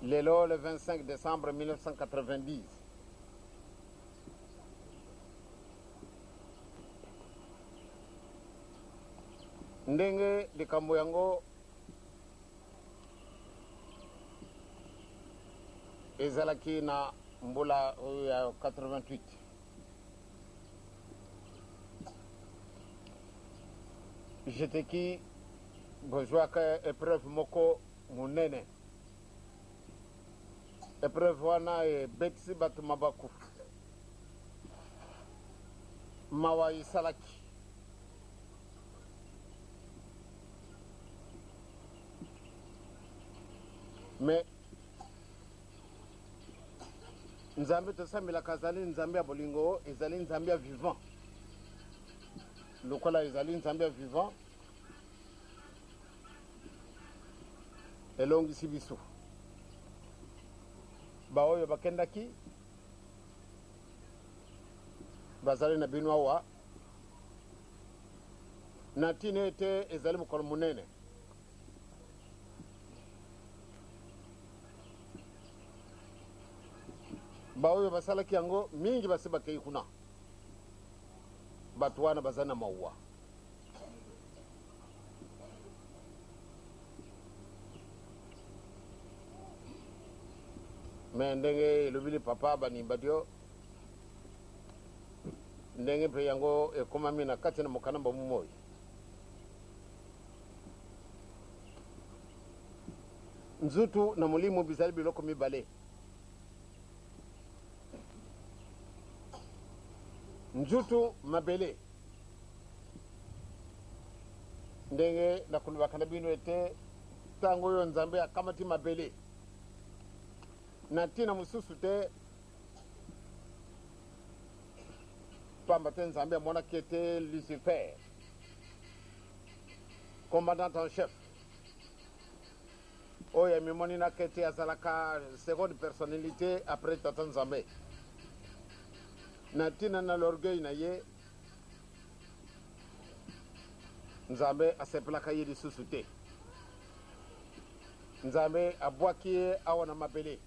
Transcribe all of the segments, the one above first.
lelo le 25 décembre 1990 ndenge likambo yango ezalaki na mbula ya 88. J'étais qui bozwaka épreuve moko munene. Épreuve wana ebetisi bato mabaku mawa isalaki. Mais nzambe tosambilaka azali nzambe ya bolingo, ezali nzambe ya vivant. Lokola ezali nzambe ya vivant, elongisi biso baoyo bakendaki bazali na bino awa na ntina ete ezali mokolo munene. Baoyo basalaki yango mingi basi bakei kuna, bato wana baza na mauwa. Me ndenge elobili papa banimba dio, ndenge mpe yango ekomami na kati na mokanamba mumoi. Nzutu na mulimu bizali biloko mibale. Nzutu mabele ndenge nakulubakana bino ete tango yo nzambe akamati mabele na ntina mususu te pamba te nzambe amonaki ete Lucifer, commandant en chef, oyo amimonaki ete azalaka seconde personnalité après tata nzambe. Na ntina na l'orgueil na ye nzambe asepelaka ye lisusu te. Nzambe abwaki ye awa na mabele.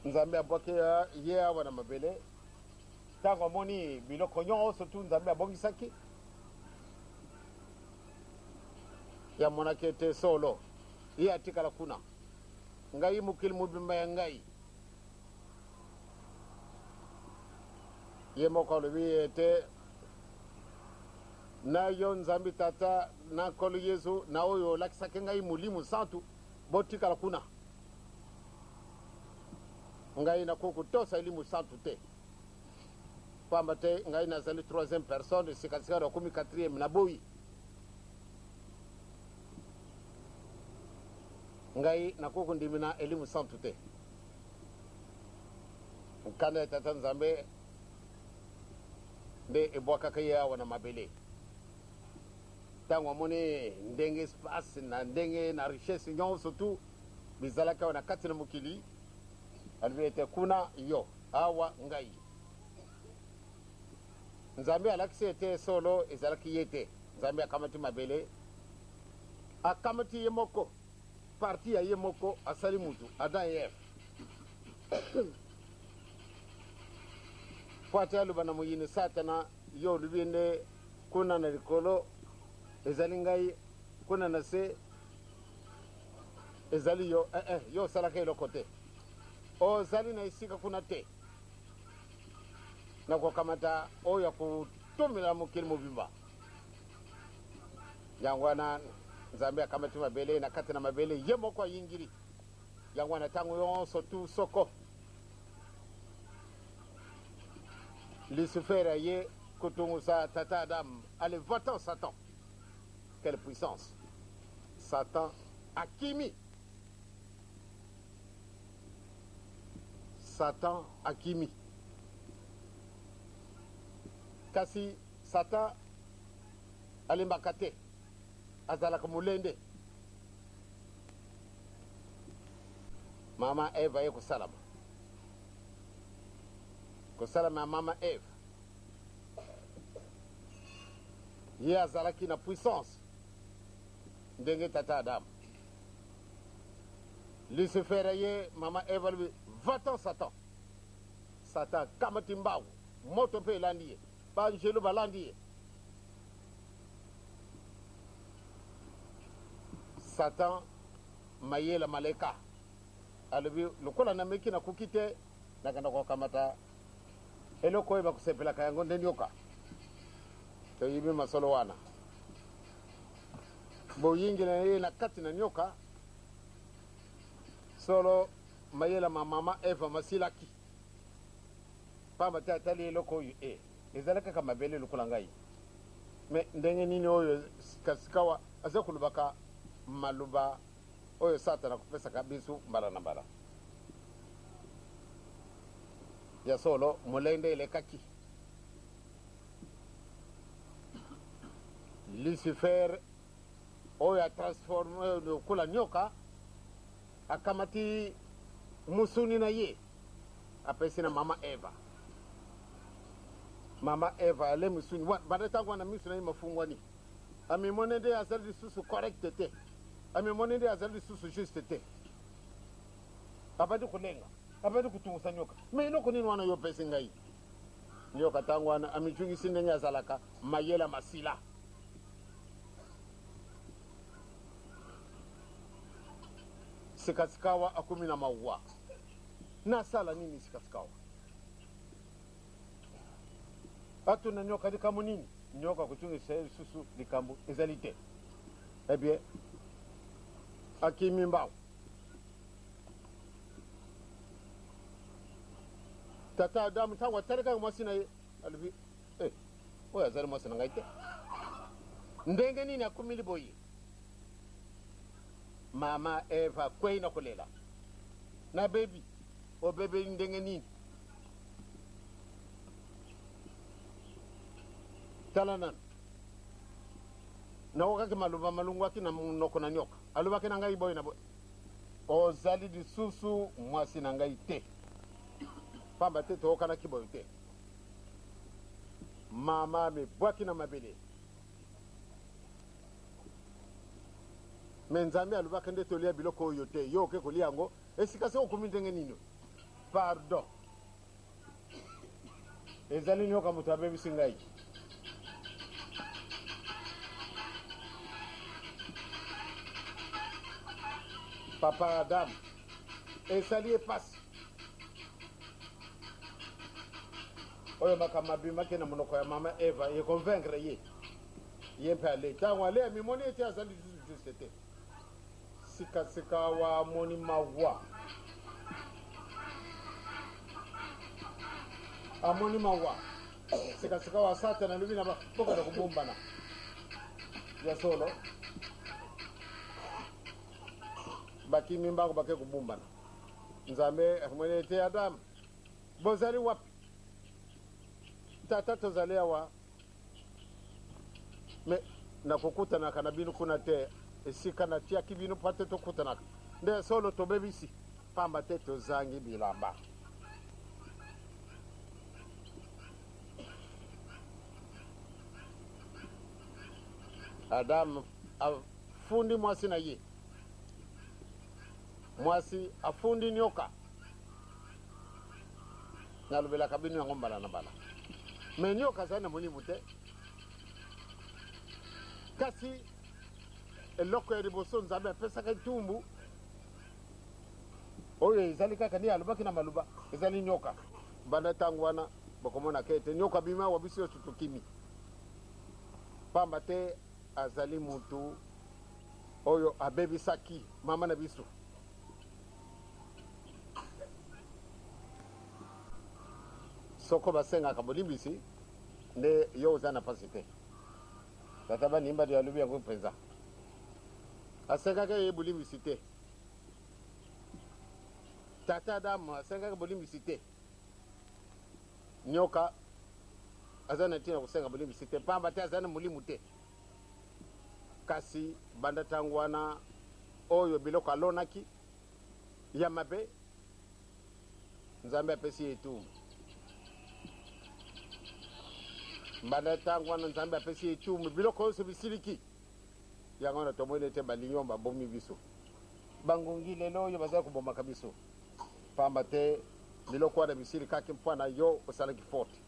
Nzambe abwaki ye awa na mabele. Tango amoni biloko nyonso tu nzambe abongisaki, yamonaki ete solo ye atikala kuna. Ngai mokili mobimba ya ngai. Ye moko alobi ete na yo nzambi tata na nkolo Yesu na oyo olakisaki ngai mulimu santu botikala kuna. Ngai nakoki tosa elimu santu te, pamba te ngai nazali troisième personne, sikasika nakomi quatrième na boyi. Ngai nakoki ndimi na elimu santu te. Nkanda tata nzambe nde ebwakaka ye awa na mabele. Tango amoni ndenge espace na ndenge na richesse nyonso tu bizalaki awa na kati na mokili, alobi ete kuna yo awa ngai. Nzambe alakisi ete solo ezalaki ye te. Nzambe akamati mabele, akamati ye moko, parti ya ye moko, asali mutu Adam et Eve. Po ate aluba na muyini satana yo olubi nde kuna na likolo ezali ngai, kuna na se ezali yo. Yo osalaka eloko te, ozali na esika kuna te. Nakokamata oyo akutumila mokili mobimba. Yango wana nzambe akamati mabele, na kati na mabele ye moko ayingiri. Yango wana tango yonso tu soko Lucifer aye kutungusa tata Adam, allez va-t'en Satan. Quelle puissance! Satan akimi. Satan akimi. Kasi Satan alimbakate azalaka mulende. Mama Eva ye kusalama. Kusalama ya mama Eve. Ye azalaki na puissance ndenge tata Adam. Lucifer ye mama Eva lui va-t'en Satan. Satan kamatimbaou moto pe landiye banjelu balandiye. Satan maye la malaika alibi lukola na meki na kukite na kanda kwa kamata eloko iba kusepela kayango ndenyoka to yibi masolo wana bo yingi na ye na kati na nyoka solo mayela mama Eva masilaki pamba tali eloko yu ezalaka kama bele lukola ngai me ndenge nini oyo kasikawa azakulubaka maluba oyo Satana kupesa kabisu mbala na mbala ya solo mulende ile kaki Lucifer oyo transforme kula nyoka akamati musuni na ye apesi na mama Eva ale musuni badata kwa na misuna mafungwa ni ami monende azali susu correct te ami monende azali susu juste te abadi kulenga abadi kutungusa nyoka me ino kunini wana yo pesi ngai nyoka tangwana ami chungi sindenga azalaka mayela masila sikasikawa akumi na maua na sala nini sikasikawa atu na nyoka dikamu nini nyoka kuchungi susu dikambu ezalite bien akimi mbao tata Adamu tangwa tarika mwasina ye alibi oya zari mwasina ngaite ndenge nini akumili boyi mama Eva kwei na kulela na baby o bebe ndenge nini talanan na wakaki maluba malungu waki na mnoko na nyoka alubaki na ngai boy na boy o zali di susu mwasi na ngai te pamba te to kana kiboy te mama me bwaki na mabele menzambi alubaki nde tolia biloko yote yo ke koliango esika se okumi ndenge nini pardon ezali nyoka mutu abebisi ngai papa Adam esali epasi oyo makamabima ke na monoko ya mama Eva ye convaincre ye mpe ale ntango ale amimoni ete azali juste te sikasika wa moni mawa amoni mawa sikasika wa Satana lubi na boka na kubumbana ya solo baki mimbango bake kubumbana nzambe akumwelete Adam bozali wapi tata tozalea wa me nakukutana kana binu kuna te esika na tia kibinu pate tokutana nde solo tobebisi pamba te tozangi bilamba Adam afundi mwasi na ye mwasi afundi nyoka nalubela kabinu yango mbala na bala me nyoka zana muni mute kasi eloko ya liboso nzambe apesaka etumbu oyo ezali kaka ni alubaki na maluba ezali nyoka banda tangu wana bokomona kete nyoka bima wabisi yo tutukimi pamba te azali mutu oyo abebisaki mama na biso soko basengaka bolimbisi nde yo oza na pasi te tata banimba dio alubi yango mpenza asengaka ye bolimbisi te tata Adamu asengaka bolimbisi te nyoka aza na ntina kosenga bolimbisi te pamba te aza na molimu te kasi banda ntango wana oyo biloko alonaki ya mabe nzambe apesi ye etumbu banda ntango wana nzambe apesi ye etumbu biloko oyo so bisiliki yango na tomoni ete balinyomba bomi biso bangungi lelo yo bazali kobomaka biso pamba te biloko wana bisili kaki mpo na yo osalaki forte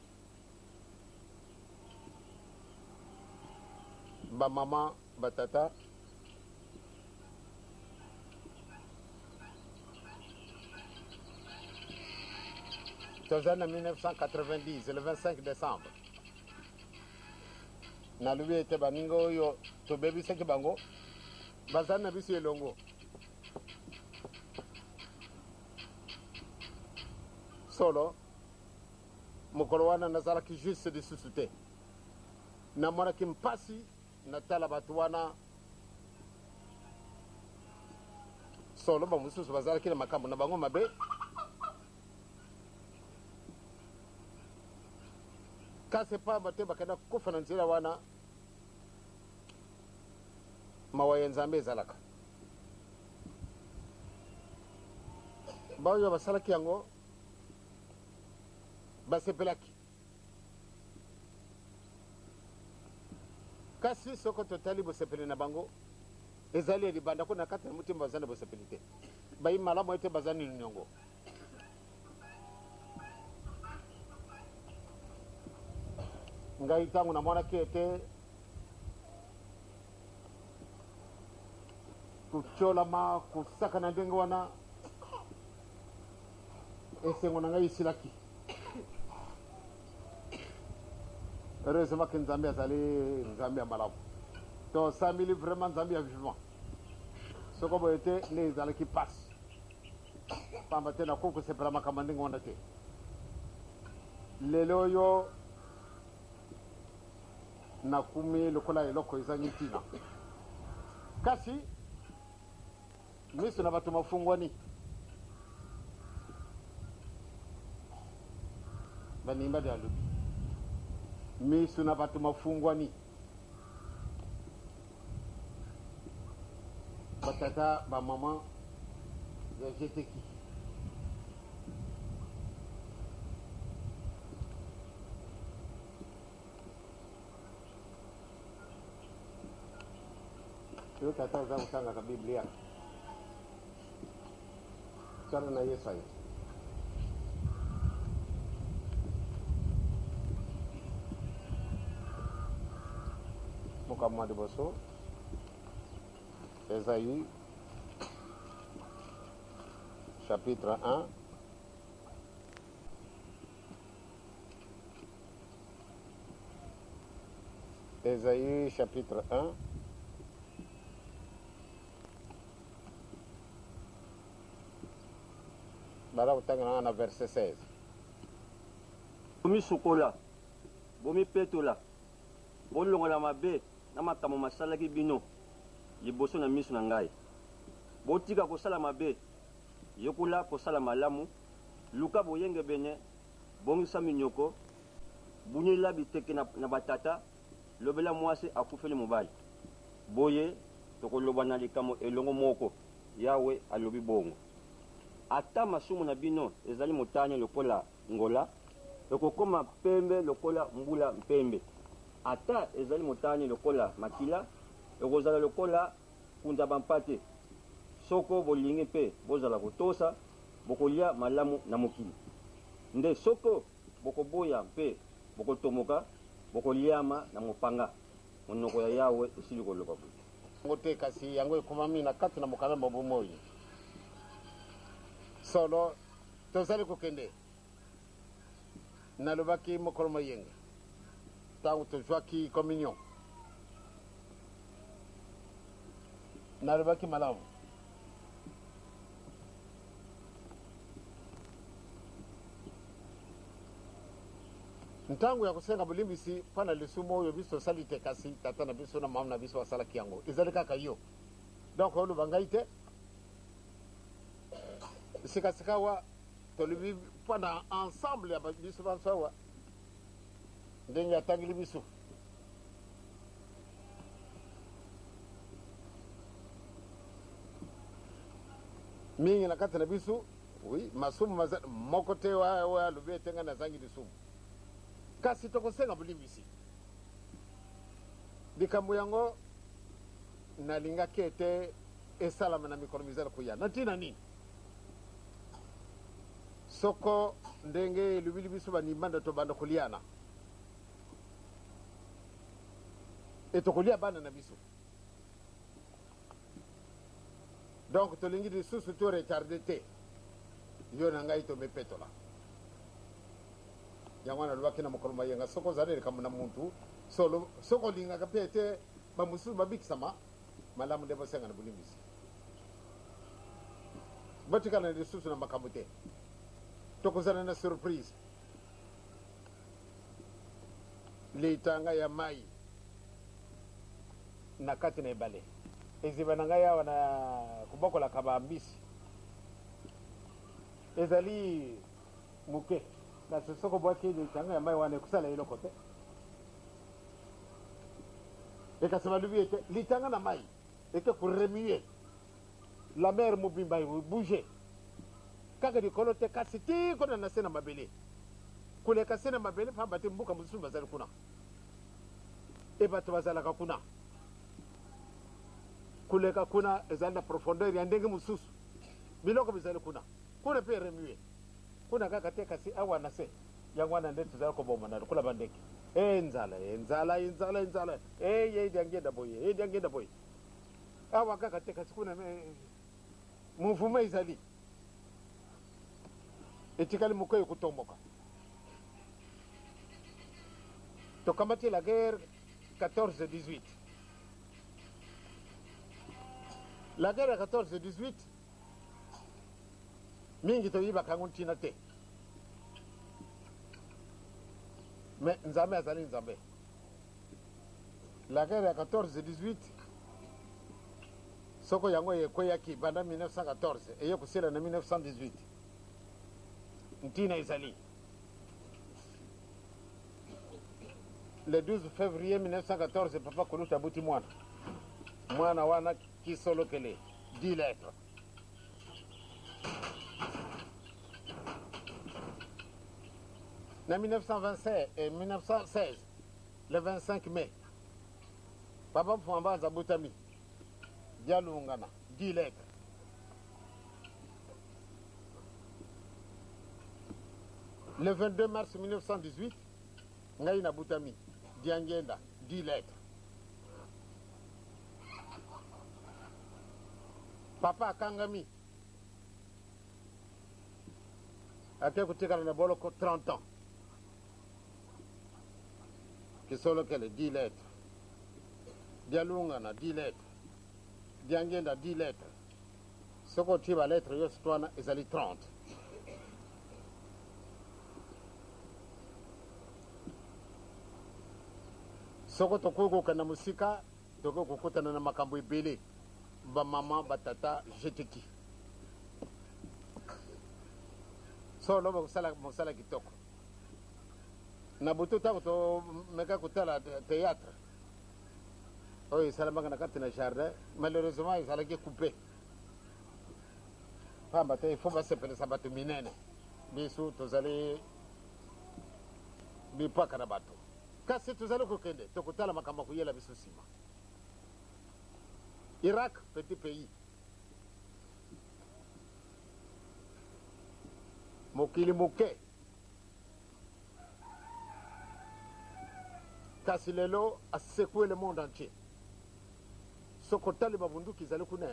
bamama batata tozali na 1990 le 25 décembre nalobi ete baninga oyo tobebisaki bango bazali na biso elongo solo mokolo wana nazalaki juste lisusu te namonaki mpasi natala bato wana solo bamosusu bazalaki na makambo na bango mabe kasi pamba te bakenda kokufa na nzela wana mawa ya nzambe ezalaka baoyo basalaki yango basepelaki kasi soko totali bosepeli na bango ezali libanda ko na kati na mutima bazana bosepeli te bayi malamu ete bazani nyongo ngai tangu namonaki ete kucholama kusaka na ndenge wana esengo na ngai isilaki heureusement que nzambe azali nzambe ya malamu to 100 000 vraiment nzambe ya vivant soko boye te nde ezalaki pasi pamba te nakoki kosepela makambo ndenge wana te lelo oyo nakumi lokola eloko ezangi ntina kasi miso na bato mafungwani banimba de alobi miso na bato mafungwani batata bamama yajeteki yo tata oza kotangaka biblia tala na yesu aye mokamwa liboso Ésaïe chapitre 1 Ésaïe chapitre 1 bala kotangana na verset 16 bomi sukola bomi petola bolongola mabe na makambo masalaki bino liboso na miso na ngai botika kosala mabe yokola kosala malamu luka boyenge bene bongisa minyoko bunyela biteke na batata lobela mwasi akufeli mobali boye tokoloba na likambo elongo moko yawe alobi bongo ata masumu na bino ezali motane lokola ngola ekokoma pembe lokola mbula mpembe ata ezali motane lokola makila ekozala lokola kunza bampate soko bolingi mpe bozala kotosa bokolia malamu na mokili nde soko bokoboya mpe bokotomoka bokoliama na mopanga monoko ya yawe esili koloba boye yango te kasi yango ekomami na kati na mokanda bomoi solo tozali kokende nalobaki mokolo moyenga ntango tozwaki communion nalobaki malamu ntango ya kosenga bolimbisi mpo na lisumu oyo biso tosali te kasi tata na biso na mama na biso basalaki yango ezali kaka yo donc oloba ngai te sikasika awa tolobi mpo na ensemble ya biso banso awa ndenge atangeli biso mingi na kati na biso oui masumu moko te oyo alobi ete ngai nazangi lisumu kasi tokosenga bolimbisi likambo yango nalingaki ete esalama na mikolo mizali kuya na ntina nini soko ndenge elubili biso banimanda tobanda koliana etokolia bana na biso donc tolingi lisusu to retarde te yo na ngai tomepetola yango wana lobaki na mokolo mayenga soko ozali likambo na muntu soko olingaka mpe ete bamosusu babikisama malamu nde bosenga na bolimbisi botikala na lisusu na makambo te tokozala na surprise litanga ya mai na kati na ebale eziba na ngai awa na kobokolaka bambisi ezali moke kasi soko bwaki litanga ya mai wana ekosala eloko te ekasi balubi ete litanga na mai eke koremue la mer mobimba bouge kaka likolo te kasi ti kona na se na mabele koleka se na mabele pamba te mbuka mosusu bazali kuna e bato bazalaka kuna koleka kuna ezali na profondeur ya ndenge mosusu biloko bizali kuna mpe remue kuna kaka te kasi awa na se yango wana nde tozali kobomana lokola bandeke enzala ediangenda boye awa kaka te kasi kuna mouvement ezali etikali mokoyi kotomboka tokamati la guerre 14-18 la guerre ya 14-18 mingi toyibaka yango ntina te mais nzambe azali nzambe la guerre ya 14-18 soko yango ekweyaki banda 1914 eye kosila na 1918 ntina ezali le 12 février 1914 papa koluta abuti mwana wana kisolokele 10 lettres na 1916 le 25 mai papa mfwambaza abutami dialungana 10 lettres le 22 mars 1918 ngai na butami diangenda 10 lettres papa akangami ake kutikala na boloko 30 ans kisolokele 10 lettres dialungana 10 lettres diangenda 10 lettres soko tiba lettre yose twana ezali 30 soko tokoki kokenda mosika tokoki kokutana na makambo ebele bamama batata jeteki so loba mosala kitoko na butu ntango tomeka kotala théâtre oyo esalamaka na kati na jardin malheureusement ezalaki coupe pamba te ifo basepelisa bato minene biso tozali bipaka na bato kasi tozali kokende tokotala makambo akuyela biso nsima Irak petit pays mokili moke kasi lelo asecoue le monde entier soko tali babunduki ezali kuna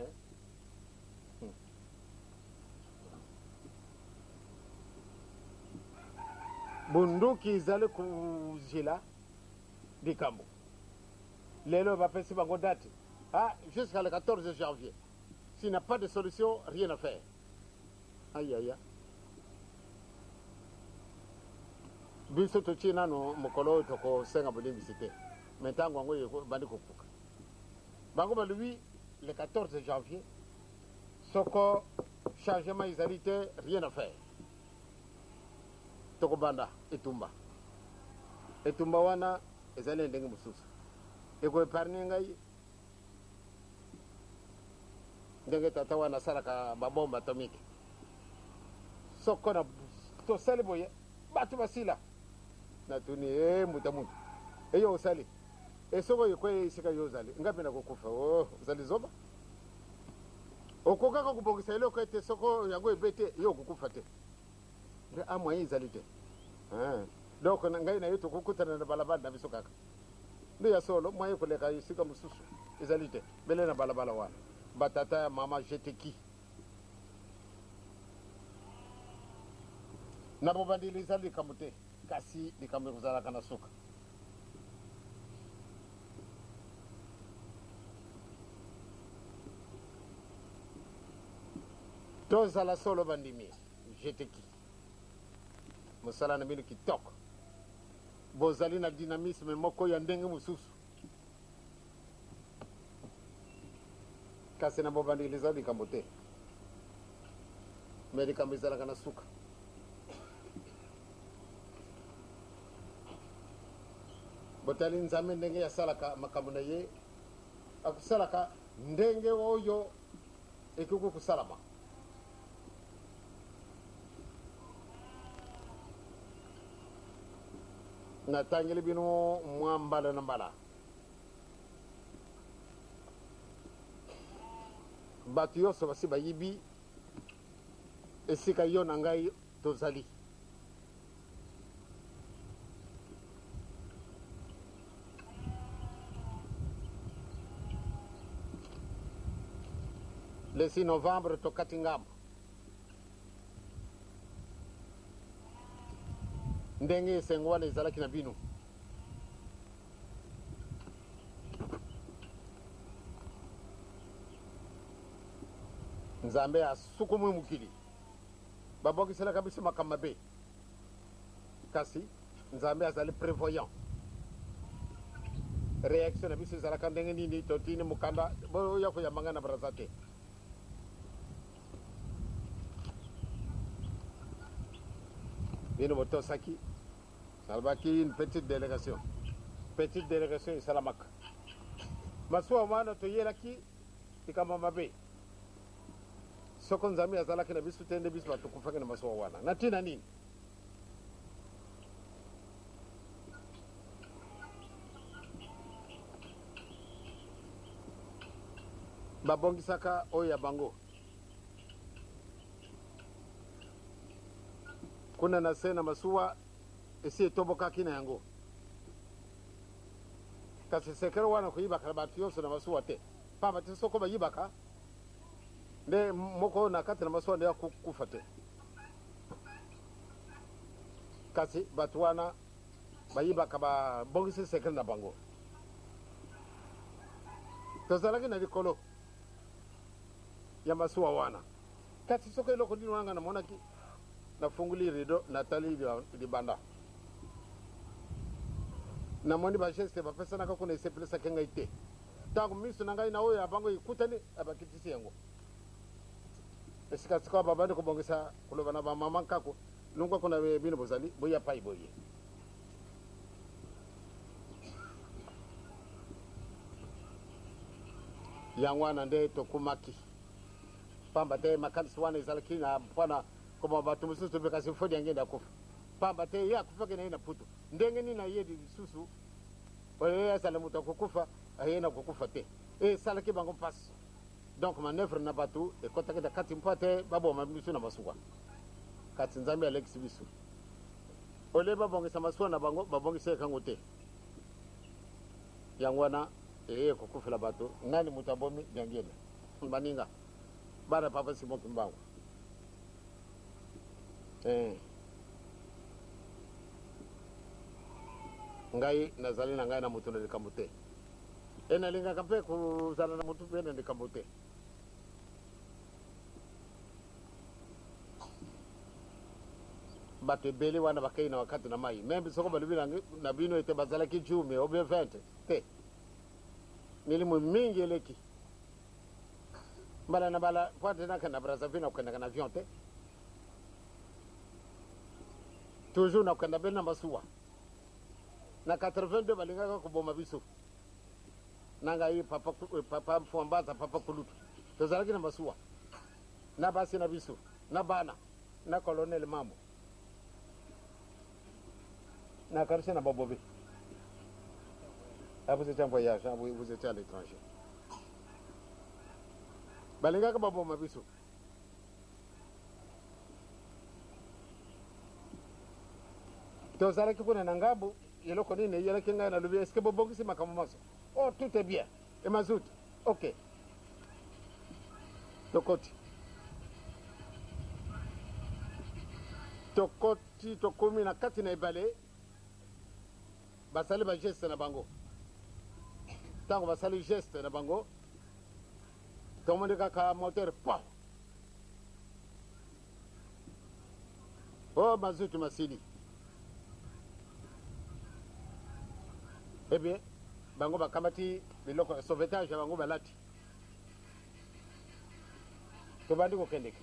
bunduki ezali kuzila likambo lelo bapesi bango date jusqu'à le 14 janvier s'il n'y a pas de solution rien à faire aïe biso totie nano mokolo oyo tokosenga bolimbisi te me ntango yango ebandi kopuka bango balobi le 14 janvier soko changement ezali te rien à faire tokobanda etumba wana ezali ndenge mosusu ekoepargne ngai ndenge tata wana asalaka babombe atomike soko na tosali boye bato basila natuni mutu eyo osali esoko ekwe esika yo ozali ngapi na kokufa ozali zoba okokaka kubongisa eloko ete soko yango ebete yo okukufa te nde amoyen ezali te donc ngai na yo tokokutana na balabala na biso kaka nde ya solo moyen koleka esika mosusu ezali te bele na balabala wana batata ya mama jeteki na bobandeli ezali likambo te kasi likambo ekozalaka na suka tozala solo bandimi jeteki mosala na bino kitoko bozali na dynamisme moko ya ndenge mosusu kasi na bobandeli ezali likambo te me likambo ezalaka na suka botali nzambe ndenge asalaka makambo na ye akusalaka ndenge oyo ekoki kosalama natangeli bino mwa mbala na mbala bato nyonso basi bayibi esika yo na ngai tozali le 6 novembre tokati ngambo ndenge esengo wana ezalaki na bino nzambe asukumwe mokili babongiselaka biso makambo mabe kasi nzambe azali prévoyant réaction na biso ezalaka ndenge nini totini mokanda boya koyambanga na braza te bino botosaki salbaki une petite délégation esalamaka masuwa wana toyelaki likambo mabe soko nzambe azalaki na biso te nde biso batokufaki na masuwa wana na ntina nini babongisaka oyo ya bango kuna na se na masuwa esi etobokaki na yango kasi sekere wana koyibaka na bato nyonso na masuwa te pamba te soko bayibaka nde moko na kati na masuwa nde akukufa te kasi bato wana bayibaka babongisi sekere na bango tozalaki na likolo ya masuwa wana kasi soko eloko nini wanga namonaki nafunguli rido natali libanda namoni bageste bapesanaka kuna esepelesaki ngai te ntango miso na ngai na oyo abango ekutani abakitisi yango esikasika babandi kobongisa koloba na bamama nkako longwa kuna bino bozali boya pai boye yango wana nde tokumaki pamba te makanisi wana ezalaki na mpona koma bato mosusu tobekasi mfodi yange ndakufa pamba te ye akufaki na ye na putu ndenge nini ayedi lisusu oyo asala moto akokufa aye na kokufa te esalaki bango mpasi donc manœuvre na bato ekotaki na kati mpo te baboma biso na masuwa kati nzambe alekisi biso ole babongisa masuwa na bango babongisa ekango te yango wana eye kokufela bato nani moto abomi yangiene baninga bana papa simoki mbango ngai nazali na ngai na moto na likambo te nalingaka mpe kozala na motu mpe na likambo te bato ebele wana bakei na wakati na mai membe soko balobi na bino ete bazalaki 10 obe 20 te milimo mingi eleki mbala na bala po ate naka na brazzaville nakokendaka na avion te toujours nakokenda bele na masuwa na 82 balingaka koboma biso na ngai papa mfuambaza papa kulutu tozalaki na masuwa na basi na biso na bana na colonel mambo na karshe na babobe. Vous étiez en voyage, vous étiez à l'étranger. balingaka baboma biso tozalaki kuna na ngambo eloko nini eyelaki ngai nalobi eske bobongisi makambo maso oh tout est bien emazut ok tokoti tokomi na kati na ebale basali bageste na bango ntango basali geste na bango tomoni kaka moteur pa o mazutu masili ebie bango bakamati biloko ya sauvetage ya bango balati tobandi kokendeke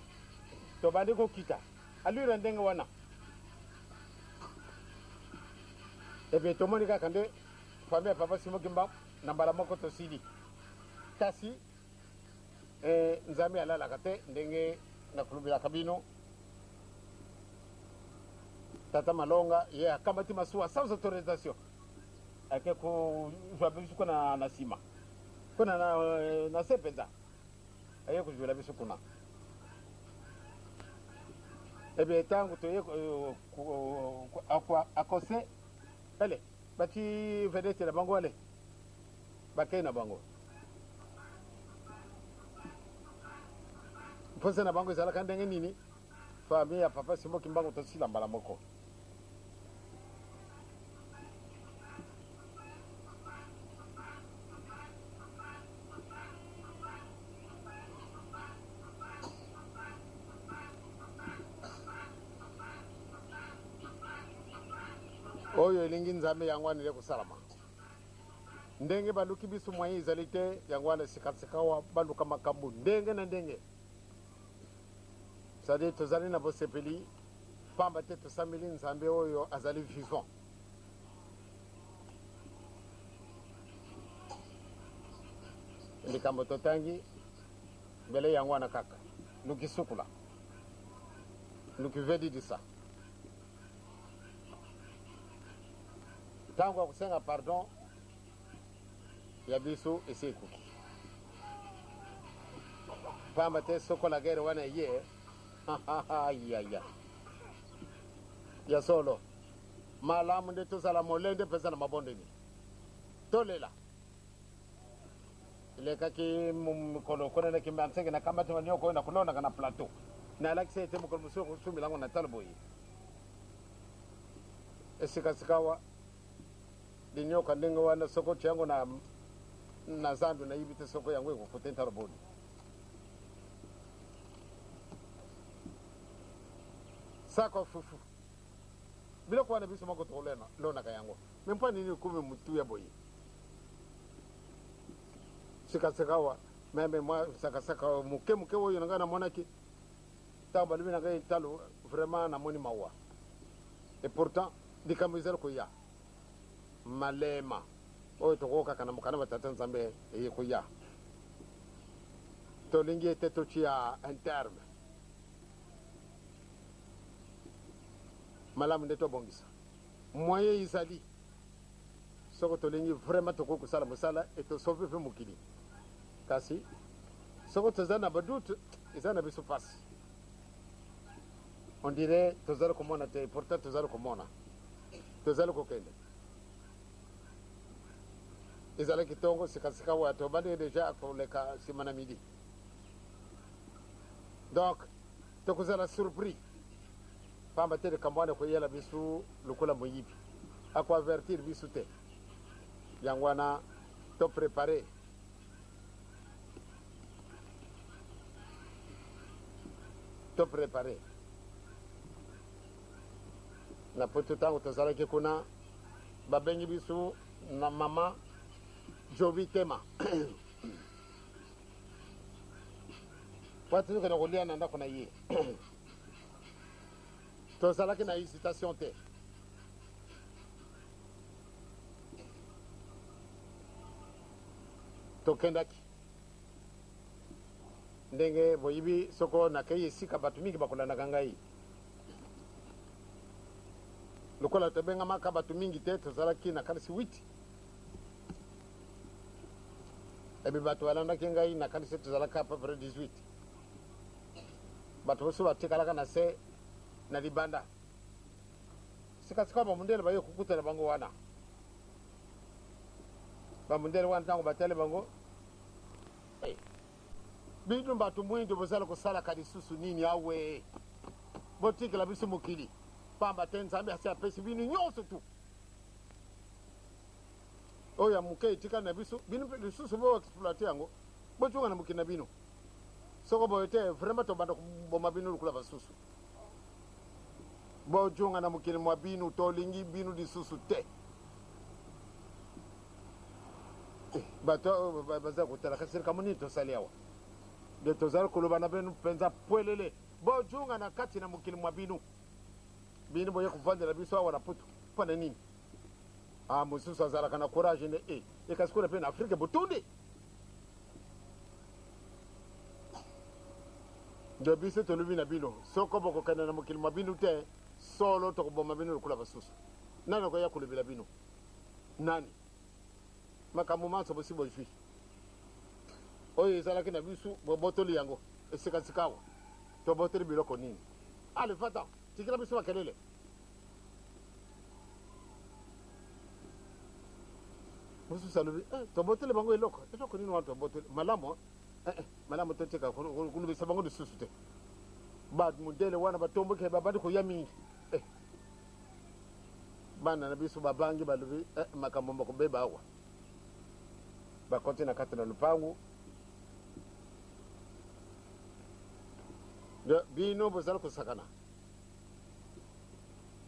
tobandi kokita alwira ndenge wana ebie tomoni kaka nde fami ya papa Simon Kimba na mbala moko tosili kasi nzambe alalaka te ndenge nakulubilaka bino tata Malonga ye akamati masuwa sans autorisation ake kuzwa biso kuna na sima kuna na sepenza aye kuzwela biso kuna ebe tangu toye akose ele bati vedete na bango ale bakei na bango mponse na bango ezalaka ndenge nini fami ya papa Simon Kimbangu tosila mbala moko oyo elingi nzambe yango anile kosalama ndenge baluki biso mwaye ezali te yango wana sikasikawa baluka makambo ndenge na ndenge c'est-à-dire tozali na bosepeli pamba te tosambeli nzambe oyo azali vivant likambo totangi mbele yango wana kaka luki sukula luki vedidisa ntango ya kosenga pardon ya biso esi ekoki pamba te sokola gere wana ye yaya ya solo malamu nde tozala molende mpenza na mabondeni tolela elekaki mokolo konenaki mansenge na kambati manioko oyo na kulonaka na plateau nalakisa ete mokolo mosusu kosumilango na talo boye esikasikawa linyoka ndenge wana soko tiango na zandu na yibite soko yango ekokote ntalo boni sako fufu biloko wana biso moko tolonaka yango me mpo nini kumi mutu ya boye sikasikawa meme mwa sakasaka muke oyo nanga namonaki ntango balobi na ngai talo vraiment namoni mawa et pourtant likambo ezali koya malema oyo tokokaka na mokana batata nzambe eye koya tolingi ete totia un terme malamu nde tobongisa moyen ezali soko tolingi vraiment tokoki kosala mosala e tosauve mpe mokili kasi soko toza na badute eza na biso pasi on dirait tozali komona te pourtant tozali komona tozali kokende ezalaki ntongo sikasika oyo tobandi deja koleka nsima na midi donc tokozala surpris pamba te likambo wana koyela biso lokola moyibi akoavertir biso te yango wana toprepare na poto ntango tozalaki kuna babengi biso na mama Jovi Tema watu kana kolia na ndako na ye tozalaki na hésitation te tokendaki ndenge boyibi soko nakei esika bato mingi bakolandaka ngai lokola tobengamaka bato mingi te tozalaki na kalisi 8 ebi bato balandaki ngai nakanisi tozalaki à peu près 18 bato mosusu batikalaka na se na libanda sikasika bamundele baye kokutela bango wana bamundele wana ntango batele bango bino bato mwingi bozala kosalaka lisusu nini awe botikela biso mokili pamba te nzambe asi apesi bino nyonso tu oyo ya moke etikali na biso bino mpe lisusu boexploite yango bocunga na mokili na bino soko boyo te vraiment tobanda koboma bino lukula basusu bocunga na mokili mwa bino tolingi bino lisusu te bato baza kotala kasi likambo nini tosali awa de tozali koloba na bino mpenza pwelele bocunga na kati na mokili mwa bino bino boye kovandela biso awa na putu mpona nini mosusu azalaka na courage ne ekasi kuna mpe na afrike botundi nde biso tolobi na bino soko bokokende na mokili mwa bino te solo tokoboma bino lokula basusu nani okoya kolobela bino nani makambo manso bosi bozwi oyo ezalaki na biso bobotoli yango esikasika awa tobotoli biloko nini ale fata tikila biso makelele mosusu alobi tobotoli bango eloko nini wana tobotoli malamu malamu totika kulubisa bango lisusu te bamundele wana batomboki babandi koya mingi bana na biso babangi balobi makambo bakobeba awa bakoti na kati na lupangu bino bozala kosakana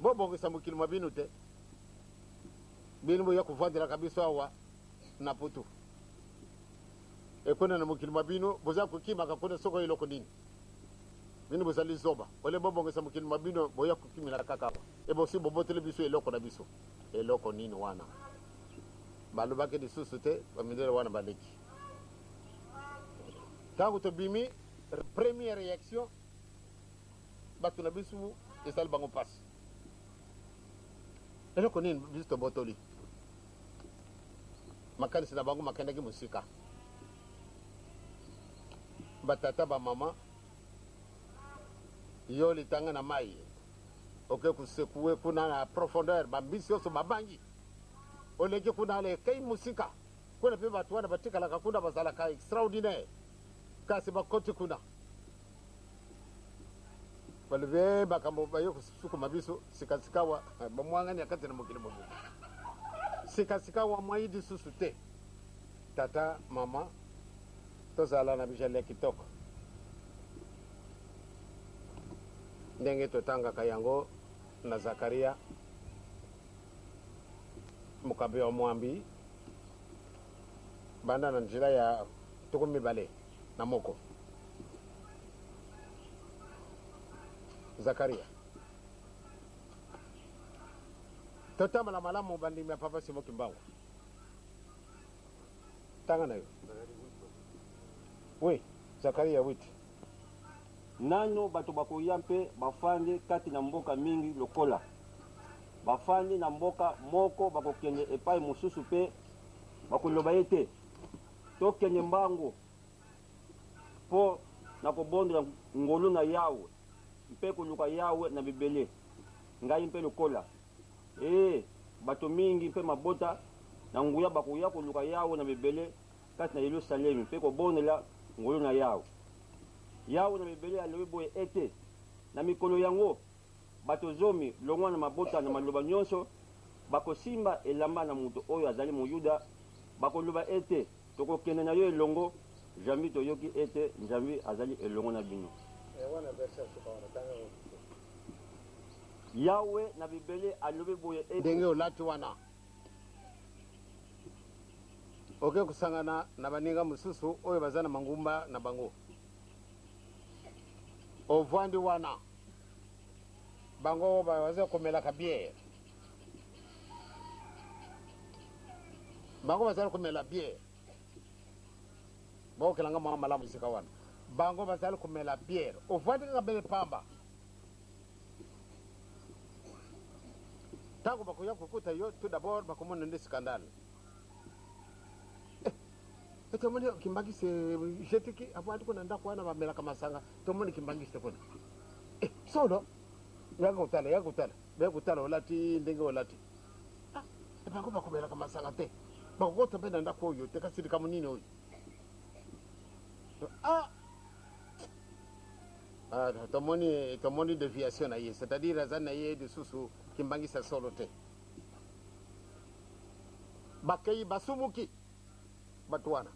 bobongisa mokili mwa bino te bino boya kovandelaka biso awa na putu ekuna na mokili mwa bino boza kokimaka kuna soko eloko nini bino bozali zoba ole bobongisa mokili mwa bino boya kokimela kaka awa ebosi boboteli biso eloko na biso eloko nini wana balobaki lisusu te bamindele wana baleki ntango tobimi première réaction bato na biso esali bango mpasi eloko nini biso tobotoli makanisi na bango makendaki mosika batata bamama yo litanga na mai oke kusekue kuna na profondeur bambisi nyonso babangi oleki kuna alekei mosika kuna mpe bato wana batikalaka kuna bazalaka extraordinaire kasi bakoti kuna balobi makambo baye kosukuma biso sikasikawa bamwangani ya kati na mokili mobuku sikasikawa mwai lisusu te tata mama tozala na bijale ya kitoko ndenge totangaka yango na Zakaria mokambi wa mwambi banda na nzela ya tuku mibale na moko Zakaria totambala malamu bandimi ya papa Simo Kimbangu tanga na yo oui Zakaria 8 nano bato bakoya mpe bafandi kati na mboka mingi lokola bafandi na mboka moko bakokende epai mosusu mpe bakoloba ye te tokende mbango mpo na kobondela ngolu na yawe mpe koluka yawe na bibele ngai mpe lokola bato mingi mpe mabota na nguya bakoya koluka yawe na bibele kati na Yerusalemi mpe kobondela ngolu na yawe yawe na bibele alobi boye ete na mikolo yango bato zomi longwa na mabota na maloba nyonso bakosimba elamba na moto oyo azali moyuda bakoloba ete tokokende na yo elongo jambi toyoki ete nzambi azali elongo na bino yawe na bibele alobi boye ete ndenge olati wana oke kusangana na baninga mosusu oyo baza na mangumba na bango ovandi wana bango baza komelaka biere bango bazali komela biere baokelanga mwa malamu esika wana bango bazali komela biere ovandi kaka bele pamba ntango bakoya kokuta yo tout d'abord bakomona nde scandale tomoni kimbangise jetiki abantu kuna nda kwana bamela kama sanga tomoni kimbangise kuna solo yakutala olati ndenge olati bango bakomela kama sanga te bakokota mpe na ndako oyo te kasi likambo nini oyo tomoni déviation na ye c'est-à-dire aza na ye lisusu kimbangisa solo te bakei basumuki bato wana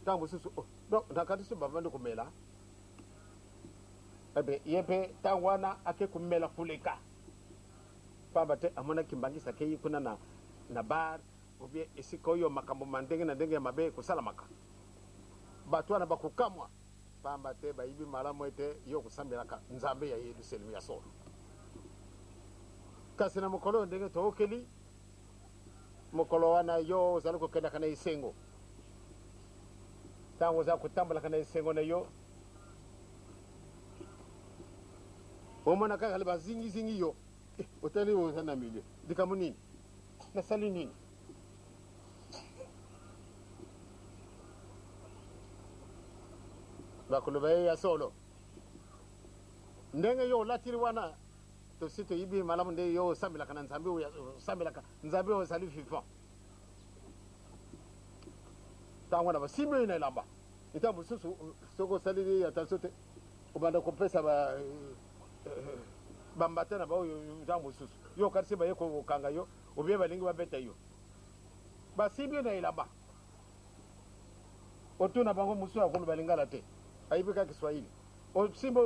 ntango mosusu donc na kati so bavandi komela ebe ye mpe ntango wana ake komela kuleka pamba te amonaki kimbangisa akei kuna na bar obie esika oyo makambo mandenge na ndenge ya mabe kosalamaka bato wana bakokamwa pamba te bayibi malamu ete yo kosambelaka nzambe ya yerusalemu ya solo kasi na mokolo oyo ndenge tookeli mokolo wana yo ozali kokendaka na esengo ntango oza kotambolaka na esengo na yo omona kaka bazingizingi yo otali oza na milieu likambo nini nasali nini bakoloba ye ya solo ndenge yo olatiri wana tosi toyibi malamu nde yo osambelaka na nzambe oyo osambelaka nzambe oyo ozali vivant ntango wana basimbi oyo na elamba ntango mosusu soki osalili attention te obanda kopesa bambata na baoyo ntango mosusu yo karisi baye kokanga yo obie balingi babeta yo basimbi oyo na elamba otuna bango mosusu akoloba lingala te ayibi kaka kiswahili osimba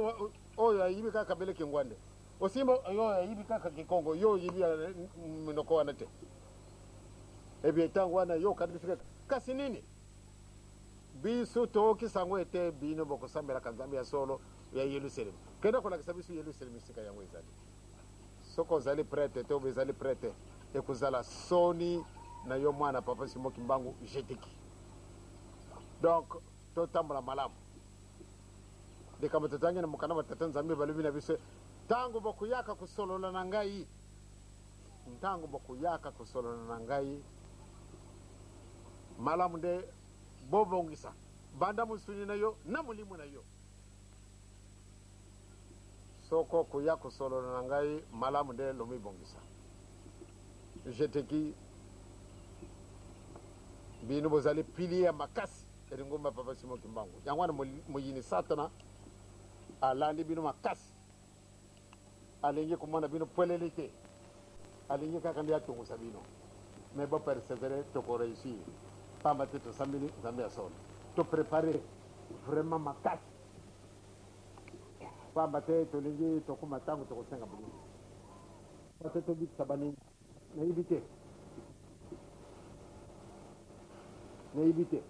oyo ayibi kaka bele kingwande osimba oyo ayibi kaka kikongo yo yibi minoko wana te ebie ntango wana yo kadifika kasi nini biso tookisango ete bino bokosambelaka nzambe ya solo ya yerusalemu kenda kolakisa biso yerusalemu esika yango ezali soki ozali prete te obe ezali prete ekozala soni na yo mwana papa simoki mbangu jetiki donc totambola malamu likambo totangi na mokanda batata nzambe balobi na biso ntango bokuyaka kosolola na ngai ntango bokuyaka kosolola na ngai malamu nde bobongisa banda musuni na yo na molimo na yo soko kuya kosolola na ngai malamu nde lomibongisa jeteki bino bozali pili ya makasi eringomba papa simoki mbangu yango wana moyini satana alandi bino makasi alingi komona bino pweleli te alingi kaka nde atungusa bino mais bopersevere tokoreusir pamba te tosambeli nzambe ya solo toprépare vraiment makasi pamba te tolingi tokuma ntango tokosenga bolingi pate tobikisa baningi nayibi te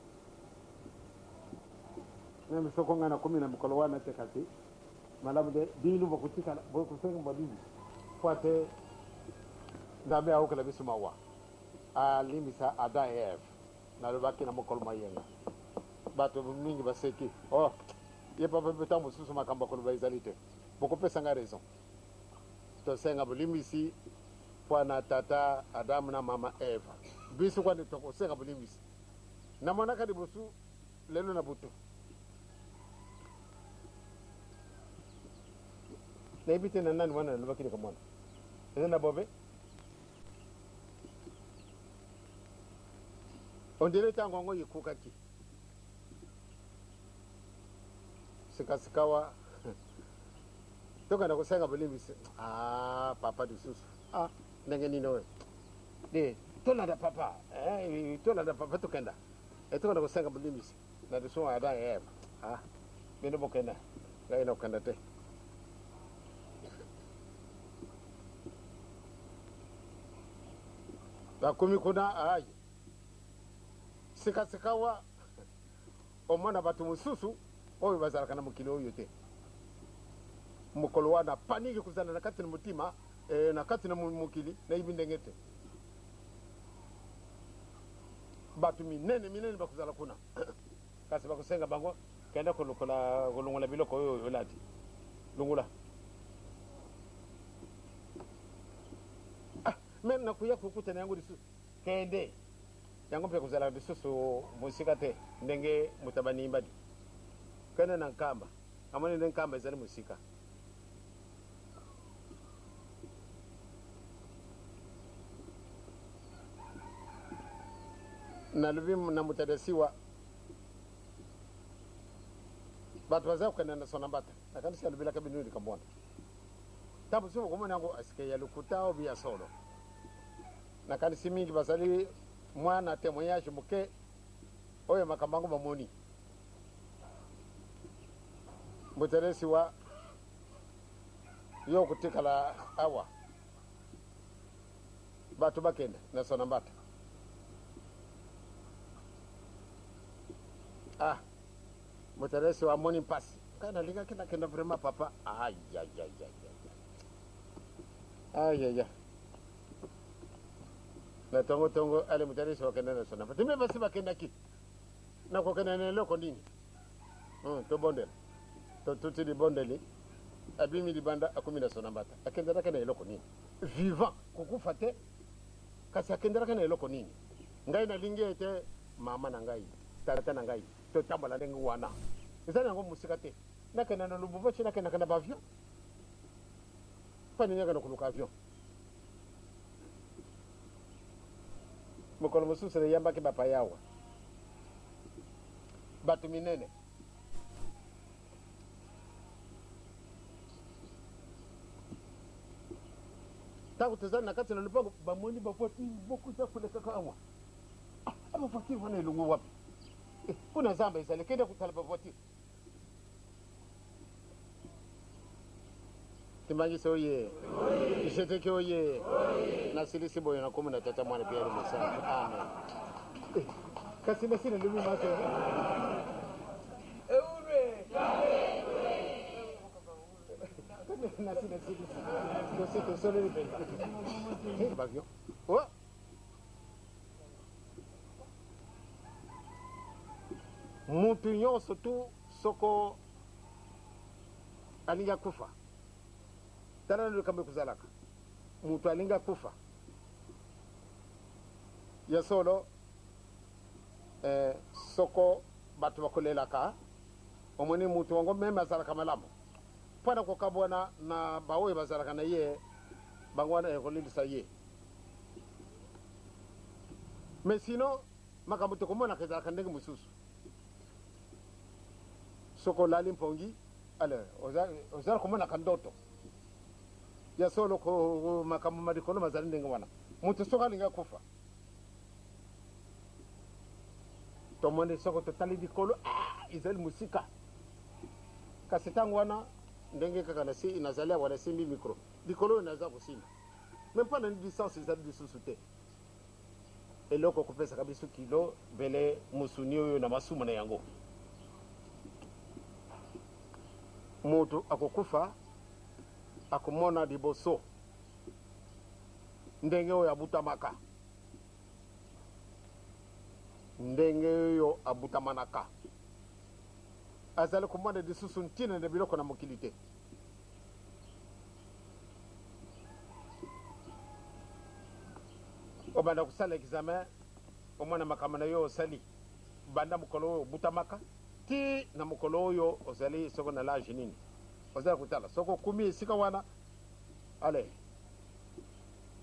meme soko ngai nakomi na mokolo wana te kasi malamu de bino bokosenga bolingi po ate nzambe aokela biso mawa alimbisa ada eve nalobaki na mokolo mayenga bato mingi baseki ye papa mpe ntango mosusu makambo akoloba ezali te bokopesa nga raison tosenga bolimbisi mpo na tata adamu na mama eva biso kwani tokosenga bolimbisi namonaka liboso lelo na butu nayebi te na nani wana nalobaki leka mwana eza na bobe ondele ntango yango ekokaki sikasikawa tokenda kosenga bolimbisi papa lisusu ndenge nini oyo de tolanda papa tokenda tokenda kosenga bolimbisi na liso ada eve bino bokenda ngai na kokenda te bakomi kuna sikasikawa omona bato mosusu oyo bazalaka na mokili oyo te mokolo wana paniki kozala na kati na motima na kati na mokili nayibi ndenge te bato minene bakozala kuna kasi bakosenga bango kenda kolongola biloko oyo olati longula me nakuya kokutana yango lisusu kende yango mpe kozalaka lisusu mosika te ndenge moto banimba di kene na nkamba amoni nde nkamba ezali mosika nalobi na moto adasiwa bato baza kokende na sona mbata nakanisi alobelaka bino likambo wana ntango mosusu okomona yango asike ya lokuta obi ya solo nakanisi mingi bazali mwana témoignage moke oyo makambo yango bamoni moto adasiwa yo kotikala awa bato bakende na sona mbata motaresi wa moni mpasi kana linga kina kenda vraiment papa ayaya na tongo ale motaresi wa kenda na sona timbe basi bakenda ki na ko kenda ne loko nini to bondel to tuti di bondeli abimi di banda akumi na sona mbata akenda na kenda loko nini vivant kukufa te kasi akenda na kenda loko nini ngai na lingi ete mama na ngai tata na ngai to tambala ndenge wana ezali yango mosika te nakenda na lubumbashi nakenda na baavion pani nyaka na koluka avion mokolo mosusu eyambaki bapaya awa bato minene ntango tozali na kati na lupango bamoni bavoitire bokuta kolekaka awa abavoitire wana elongo wapi kuna zamba ezali kende kutala bavoitire timangisi oye iseteki oye nasilisi boyo nakomi na tata mwana pia limusana amen kasi nasina lumi maso eure nasina silisi dosito solo libe bagyo wa mutu nyonso tu soko alinga kufa tala ndo kambe kuzalaka mutu alinga kufa ya solo soko batu bakolelaka omoni mutu wango meme azalaka malamu mpona kokabwana na baoyo bazalaka na ye bango wana ekolilisa ye mais sinon makambo tokomonaka ezalaka ndenge mosusu soko lali mpongi ale ozala komonaka ndoto ya solo ko makambo madikolo mazali ndenge wana mutu soko alinga kufa tomoni soko totali dikolo ezali musika kasi ntango wana ndenge kaka nazali awa nasimbi micro dikolo oyo naza kosimba me mpo na distance ezali lisusu te eloko kopesaka biso kilo bele musuni oyo na masumu na yango mutu akokufa akomona liboso ndenge oyo abutamaka ndenge oyo abutamanaka azali komona lisusu ntina na biloko na mokili te obanda kosala examen omona makambo na yo osali banda mokolo oyo obutamaka ti na mokolo oyo ozali soko na lage nini ozali kotala soko okumi esika wana ale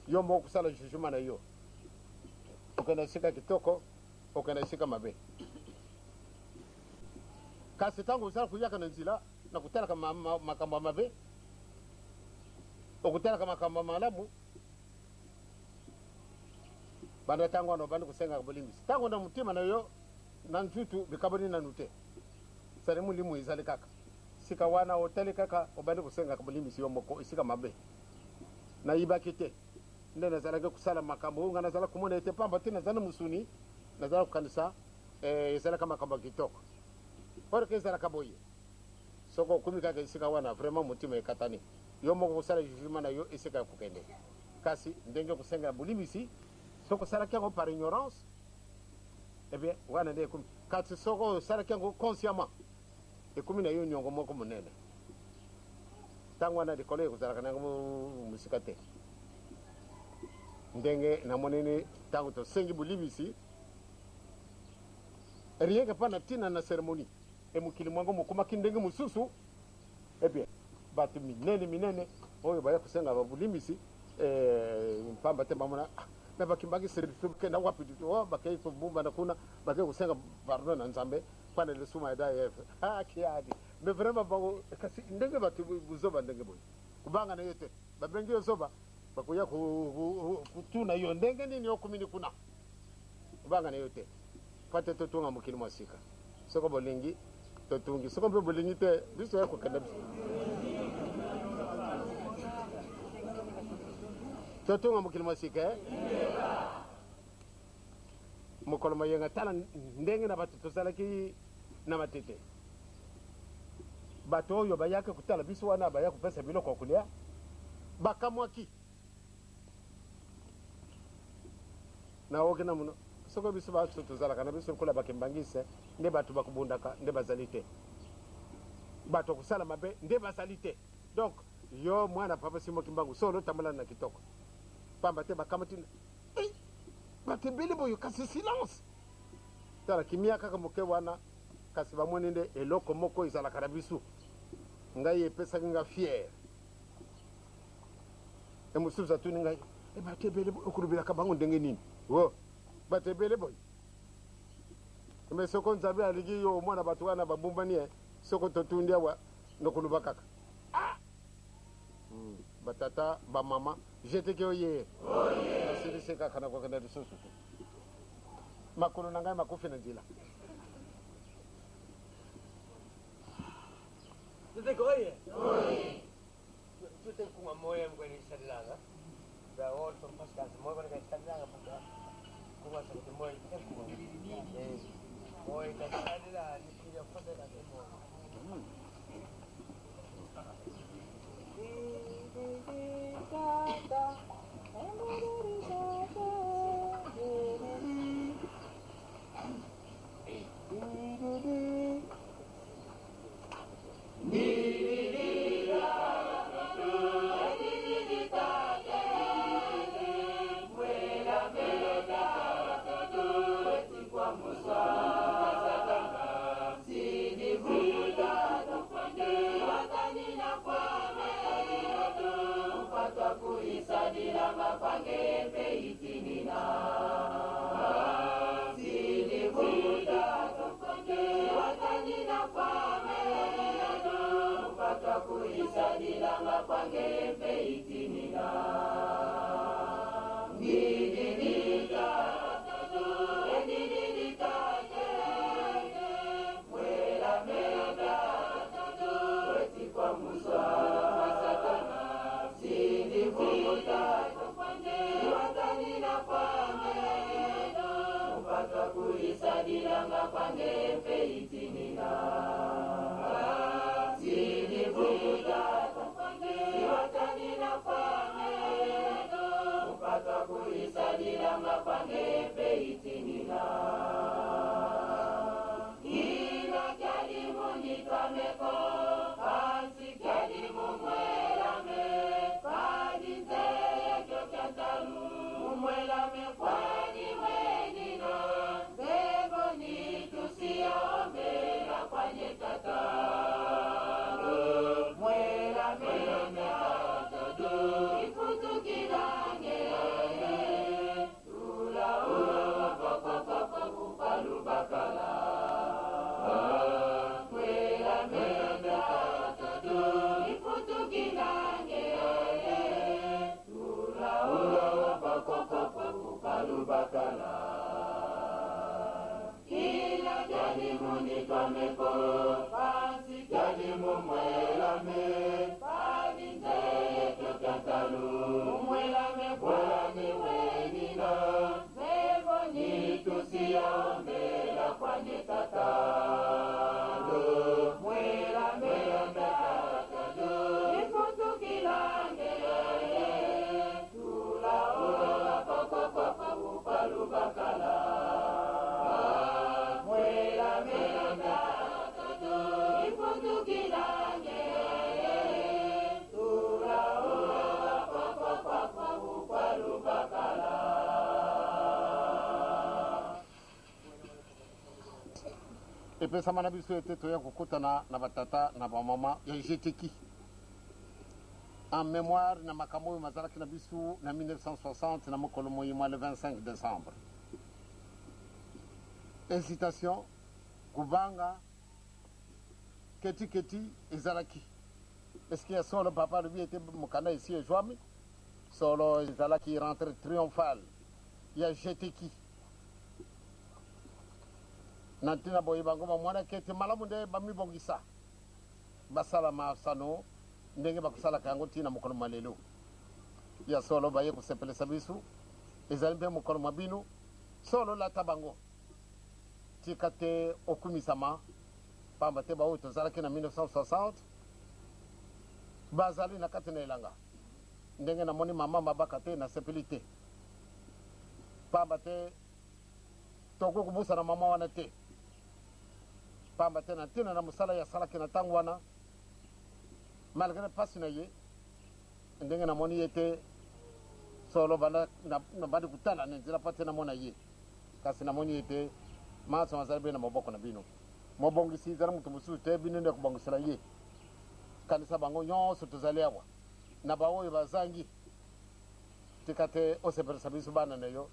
yo moko kosala jugement na yo okenda esika kitoko okenda esika mabe kasi ntango ozala koyaka na nzela na kotalaka makambo ya mabe okotalaka makambo ya malamu banda ntango wana obandi kosengaka bolimbisi ntango na motima na yo na nzutu bikaboni nanu te sali mulimu ezali kaka sika wana otali kaka obandi kosengaka bolimbisi yo moko esika mabe nayibaki te nde nazalaki kosala makambo oyo nga nazala komona ete pamba te nazala musuni nazala kokanisa ezalaka makambo ya kitoko oreke ezalaka boye soko okumi kaka esika wana vraiment motima ekatani yo moko kosala jugement na yo esika ya kokende kasi ndenge kosengela bolimbisi soko osalaki yango par ignorance ebien wana nde ekumi kasi soko osalaki yango consciemment ekumi na yo niongo moko monene ntango wana likolo ekozalaka na yango mosika te ndenge namonini ntango tosengi bolimbisi rien que pana tina na cérémonie e mukili mwango mukuma kindenge mususu e bien batu minene oyo baya kusenga babulimisi mpamba te bamona na bakimbagi certificat na wapi tu bakai to bumba na kuna bakai kusenga pardon na nzambe pana le suma da kiadi mais vraiment bango kasi ndenge batu buzoba ndenge boy kubanga na yote babengi yozoba bakuya kutuna yo ndenge nini yokumini kuna kubanga na yote pate totunga mukili mwasika soko bolingi totungi soko mpe bolingi te biso yako kanda biso totunga mukili mwasika mukolo mayenga tala ndenge na batu tozalaki na matete bato oyo bayaka kutala biso wana baya kupesa biloko kulia bakamwaki na ogena muno soko biso bato tozalaka na biso kola bakembangise nde bato bakubundaka nde bazali te bato kusala mabe nde bazali te donc yo mwana papa simo kimbangu solo tamala na kitoko pamba te bakamati batembele boyo kasi silence tala kimia kaka moke wana kasi bamoni nde eloko moko ezalaka na biso ngai epesaki nga fier mosusu atuni ngai batebele okulubelaka bango ndenge nini wo batebele boy mais soko nzambe alingi yo mwana bato wana babumbani soko totundi awa nokuluba kaka batata bamama jeteke oye asilise kaka na kokenda lisusu makolo na ngai makufi na nzela Teteke oye tute kunga moya mkwene isalilanga ba orto pascal moya mkwene isalilanga paka kunga sakete moya tute kunga moya isalilanga nipija kote na demo Muela, epesama na biso ete toya kokutana na batata na bamama ya GTK en mémoire na makambo oyo mazalaki na biso na 1960 na mokolo moyima le 25 décembre. Incitation kubanga keti ezalaki eske ya solo papa lui ete mokanda esi ejwami solo ezalaki rentre triomphale ya GTK na ntina boye bango bamwanaki ete malamu nde bamibongisa basala masano ndenge bakosalaka yango ntina mokolo mwa lelo ya solo baye kosepelisa biso ezali mpe mokolo mwa bino solo lata bango tika te okumisama pamba te baoyo tozalaki na 1960 bazali na kati na elanga ndenge namoni mama mabaka te nasepeli te pamba te tokoki kobusana mama wana te pamba te na ntina na mosala ya asalaki na ntango wana malgré pasi na ye ndenge namoni ye te solo bandi kutala na nzela pa te namona ye kasi namoni ye te maso azali mpe na maboko na bino mobongisi ezali moto mosusu te bino nde kobongisela ye kanisa bango nyonso tozali awa na baoyo bazangi tika te osepelisa biso bana na yo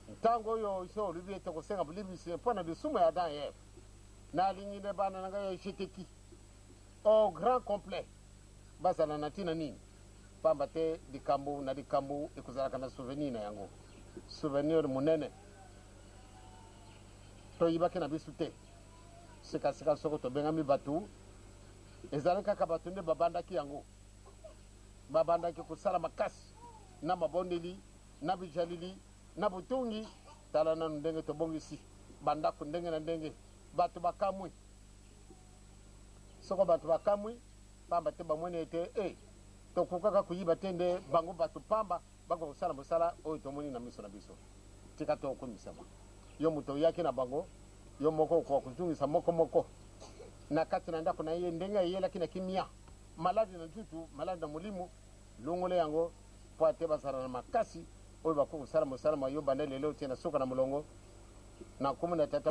ntango oyo iso olobi ete kosenga bolibisi mpo na lisumu ya Adam et Eve nalingi nde bana na ngai ya GTK au grand complet bazala na ntina nini pamba te likambo na likambo ekozalaka na souvenir na yango souvenir monene toyibaki na biso te sikasika soko tobengami bato ezali kaka bato nde babandaki yango babandaki kosala makasi na mabondeli na bijalili na butungi tala nanu ndenge tobongisi bandako ndenge na ndenge bato bakamwi soko bato bakamwi pamba te bamoni ete tokokaka koyiba te nde bango bato pamba bakokosala mosala oyo tomoni na miso na biso tika tokomisama yo moto oyaki na bango yo moko okokotungisa moko na kati na ndako na ye ndenge ayelaki na kimia maladi na ntutu maladi na molimo longole yango po ate bazala na makasi oyo bakokosala mosala mayo banda lelo tie na suka na molongo na komona tata